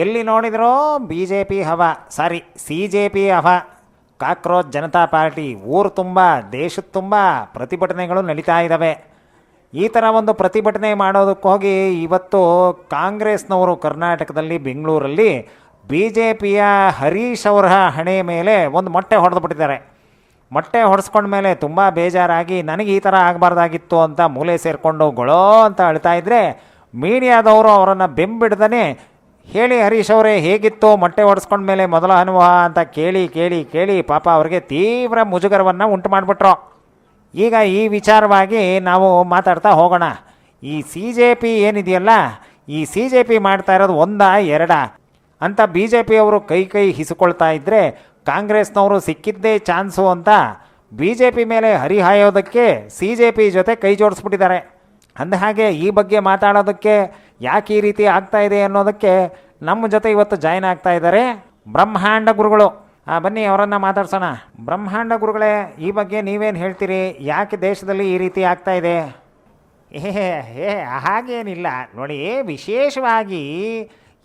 ಎಲ್ಲಿ ನೋಡಿದ್ರೋ B J P ಹವಾ, sorry C J P ಹವಾ. ಕಾಕ್ರೋಚ್ ಜನತಾ ಪಾರ್ಟಿ ಊರು ತುಂಬ ದೇಶದ ತುಂಬ ಪ್ರತಿಭಟನೆಗಳು ನಡೀತಾ ಇದ್ದಾವೆ. ಈ ಥರ ಒಂದು ಪ್ರತಿಭಟನೆ ಮಾಡೋದಕ್ಕೋಗಿ ಇವತ್ತು ಕಾಂಗ್ರೆಸ್ನವರು ಕರ್ನಾಟಕದಲ್ಲಿ ಬೆಂಗಳೂರಲ್ಲಿ ಬಿ ಜೆ ಪಿಯ ಹರೀಶ್ ಅವರ ಹಣೆ ಮೇಲೆ ಒಂದು ಮೊಟ್ಟೆ ಹೊಡೆದುಬಿಟ್ಟಿದ್ದಾರೆ. ಮೊಟ್ಟೆ ಹೊಡೆಸ್ಕೊಂಡ್ಮೇಲೆ ತುಂಬ ಬೇಜಾರಾಗಿ ನನಗೆ ಈ ಥರ ಆಗಬಾರ್ದಾಗಿತ್ತು ಅಂತ ಮೂಲೆ ಸೇರಿಕೊಂಡು ಗೊಳೋ ಅಂತ ಅಳ್ತಾ ಇದ್ದರೆ ಮೀಡಿಯಾದವರು ಅವರನ್ನು ಬೆಂಬಿಡ್ದೇ ಹೇಳಿ ಹರೀಶ್ ಅವರೇ ಹೇಗಿತ್ತು ಮೊಟ್ಟೆ ಹೊಡೆಸ್ಕೊಂಡ್ಮೇಲೆ ಮೊದಲ ಅನುಭವ ಅಂತ ಕೇಳಿ ಕೇಳಿ ಕೇಳಿ ಪಾಪ ಅವ್ರಿಗೆ ತೀವ್ರ ಮುಜುಗರವನ್ನು ಉಂಟು ಮಾಡಿಬಿಟ್ರು. ಈಗ ಈ ವಿಚಾರವಾಗಿ ನಾವು ಮಾತಾಡ್ತಾ ಹೋಗೋಣ. ಈ ಸಿ ಜೆ ಪಿ ಏನಿದೆಯಲ್ಲ, ಈ ಸಿ ಜೆ ಪಿ ಮಾಡ್ತಾ ಇರೋದು ಒಂದಾ ಎರಡಾ ಅಂತ ಬಿ ಜೆ ಪಿಯವರು ಕೈ ಹಿಸ್ಕೊಳ್ತಾ ಇದ್ದರೆ ಕಾಂಗ್ರೆಸ್ನವರು ಸಿಕ್ಕಿದ್ದೇ ಚಾನ್ಸು ಅಂತ ಬಿ ಜೆ ಪಿ ಮೇಲೆ ಹರಿಹಾಯೋದಕ್ಕೆ ಸಿ ಜೆ ಪಿ ಜೊತೆ ಕೈ ಜೋಡಿಸ್ಬಿಟ್ಟಿದ್ದಾರೆ. ಅಂದಹಾಗೆ ಈ ಬಗ್ಗೆ ಮಾತಾಡೋದಕ್ಕೆ ಯಾಕೆ ಈ ರೀತಿ ಆಗ್ತಾ ಇದೆ ಅನ್ನೋದಕ್ಕೆ ನಮ್ಮ ಜೊತೆ ಇವತ್ತು ಜಾಯ್ನ್ ಆಗ್ತಾ ಇದ್ದಾರೆ ಬ್ರಹ್ಮಾಂಡ ಗುರುಗಳು. ಬನ್ನಿ ಅವರನ್ನು ಮಾತಾಡ್ಸೋಣ. ಬ್ರಹ್ಮಾಂಡ ಗುರುಗಳೇ, ಈ ಬಗ್ಗೆ ನೀವೇನು ಹೇಳ್ತೀರಿ? ಯಾಕೆ ದೇಶದಲ್ಲಿ ಈ ರೀತಿ ಆಗ್ತಾ ಇದೆ? ಹಾಗೇನಿಲ್ಲ ನೋಡಿ, ವಿಶೇಷವಾಗಿ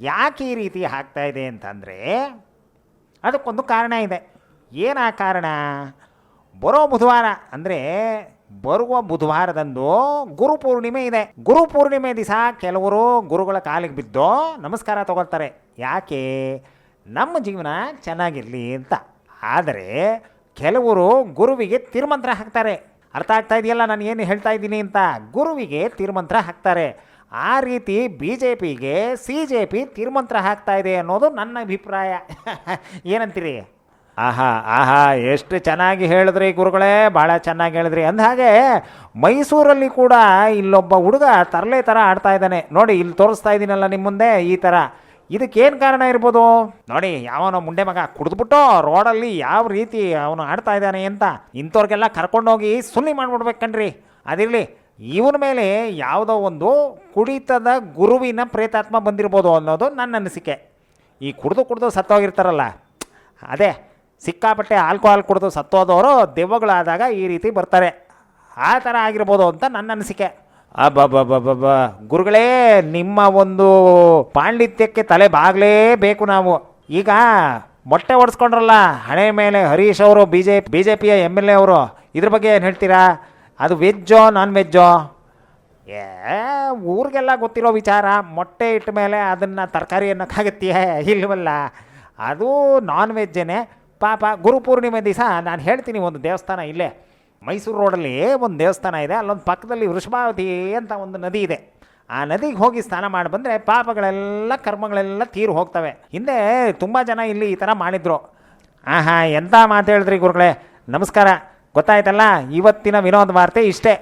ಯಾಕೆ ಈ ರೀತಿ ಆಗ್ತಾ ಇದೆ ಅಂತಂದರೆ ಅದಕ್ಕೊಂದು ಕಾರಣ ಇದೆ. ಏನು ಆ ಕಾರಣ? ಬರೋ ಬುಧವಾರ ಅಂದರೆ ಬರುವ ಬುಧವಾರದಂದು ಗುರುಪೂರ್ಣಿಮೆ ಇದೆ. ಗುರುಪೂರ್ಣಿಮೆ ದಿವಸ ಕೆಲವರು ಗುರುಗಳ ಕಾಲಿಗೆ ಬಿದ್ದು ನಮಸ್ಕಾರ ತಗೊಳ್ತಾರೆ. ಯಾಕೆ? ನಮ್ಮ ಜೀವನ ಚೆನ್ನಾಗಿರಲಿ ಅಂತ. ಆದರೆ ಕೆಲವರು ಗುರುವಿಗೆ ತಿರುಮಂತ್ರ ಹಾಕ್ತಾರೆ. ಅರ್ಥ ಆಗ್ತಾ ಇದೆಯಲ್ಲ ನಾನು ಏನು ಹೇಳ್ತಾ ಇದ್ದೀನಿ ಅಂತ? ಗುರುವಿಗೆ ತಿರುಮಂತ್ರ ಹಾಕ್ತಾರೆ. ಆ ರೀತಿ ಬಿ ಜೆ ಪಿಗೆ ಸಿ ಜೆ ಪಿ ತಿರುಮಂತ್ರ ಹಾಕ್ತಾ ಇದೆ ಅನ್ನೋದು ನನ್ನ ಅಭಿಪ್ರಾಯ. ಏನಂತೀರಿ? ಆಹಾ ಎಷ್ಟು ಚೆನ್ನಾಗಿ ಹೇಳಿದ್ರಿ ಗುರುಗಳೇ, ಭಾಳ ಚೆನ್ನಾಗಿ ಹೇಳಿದ್ರಿ. ಅಂದಹಾಗೆ ಮೈಸೂರಲ್ಲಿ ಕೂಡ ಇಲ್ಲೊಬ್ಬ ಹುಡುಗ ತರಲೆ ಥರ ಆಡ್ತಾ ಇದ್ದಾನೆ ನೋಡಿ. ಇಲ್ಲಿ ತೋರಿಸ್ತಾ ಇದ್ದೀನಲ್ಲ ನಿಮ್ಮ ಮುಂದೆ ಈ ಥರ. ಇದಕ್ಕೇನು ಕಾರಣ ಇರ್ಬೋದು ನೋಡಿ? ಯಾವನೋ ಮುಂಡೆ ಮಗ ಕುಡಿದ್ಬಿಟ್ಟು ರೋಡಲ್ಲಿ ಯಾವ ರೀತಿ ಅವನು ಆಡ್ತಾ ಇದ್ದಾನೆ ಅಂತ ಇಂಥವ್ರಿಗೆಲ್ಲ ಕರ್ಕೊಂಡೋಗಿ ಸುನ್ನಿ ಮಾಡಿಬಿಡ್ಬೇಕು ಕಣ್ರಿ. ಅದಿರಲಿ, ಇವನ ಮೇಲೆ ಯಾವುದೋ ಒಂದು ಕುಡಿತದ ಗುರುವಿನ ಪ್ರೇತಾತ್ಮ ಬಂದಿರ್ಬೋದು ಅನ್ನೋದು ನನ್ನ ಅನಿಸಿಕೆ. ಈ ಕುಡಿದು ಸತ್ತೋಗಿರ್ತಾರಲ್ಲ, ಅದೇ ಸಿಕ್ಕಾಪಟ್ಟೆ ಆಲ್ಕೋಹಾಲ್ ಕುಡಿದು ಸತ್ತೋದವರು ದೆವ್ವಗಳಾದಾಗ ಈ ರೀತಿ ಬರ್ತಾರೆ. ಆ ಥರ ಆಗಿರ್ಬೋದು ಅಂತ ನನ್ನ ಅನಿಸಿಕೆ. ಗುರುಗಳೇ, ನಿಮ್ಮ ಒಂದು ಪಾಂಡಿತ್ಯಕ್ಕೆ ತಲೆ ಬಾಗಲೇಬೇಕು ನಾವು. ಈಗ ಮೊಟ್ಟೆ ಹೊಡೆಸ್ಕೊಂಡ್ರಲ್ಲ ಹಣೆ ಮೇಲೆ ಹರೀಶ್ ಅವರು, ಬಿ ಜೆ ಪಿಯ MLA ಅವರು, ಇದ್ರ ಬಗ್ಗೆ ಏನು ಹೇಳ್ತೀರಾ? ಅದು ವೆಜ್ಜೋ ನಾನ್ ವೆಜ್ಜೋ? ಊರಿಗೆಲ್ಲ ಗೊತ್ತಿರೋ ವಿಚಾರ. ಮೊಟ್ಟೆ ಇಟ್ಟ ಮೇಲೆ ಅದನ್ನು ತರಕಾರಿ ಅನ್ನೋಕ್ಕಾಗತ್ತೆಯೇ? ಇಲ್ವಲ್ಲ, ಅದು ನಾನ್ ವೆಜ್ಜೇ. ಪಾಪ ಗುರುಪೂರ್ಣಿಮೆ ದಿವಸ ನಾನು ಹೇಳ್ತೀನಿ, ಒಂದು ದೇವಸ್ಥಾನ ಇಲ್ಲೇ ಮೈಸೂರು ರೋಡಲ್ಲಿ ಒಂದು ದೇವಸ್ಥಾನ ಇದೆ. ಅಲ್ಲೊಂದು ಪಕ್ಕದಲ್ಲಿ ವೃಷಭಾವತಿ ಅಂತ ಒಂದು ನದಿ ಇದೆ. ಆ ನದಿಗೆ ಹೋಗಿ ಸ್ನಾನ ಮಾಡಿ ಬಂದರೆ ಪಾಪಗಳೆಲ್ಲ ಕರ್ಮಗಳೆಲ್ಲ ತೀರು ಹೋಗ್ತವೆ. ಹಿಂದೆ ತುಂಬ ಜನ ಇಲ್ಲಿ ಈ ಥರ ಮಾಡಿದರು. ಎಂಥ ಮಾತು ಹೇಳಿದ್ರಿ ಗುರುಗಳೇ, ನಮಸ್ಕಾರ. ಗೊತ್ತಾಯ್ತಲ್ಲ, ಇವತ್ತಿನ ವಿನೋದ ವಾರ್ತೆ ಇಷ್ಟೇ.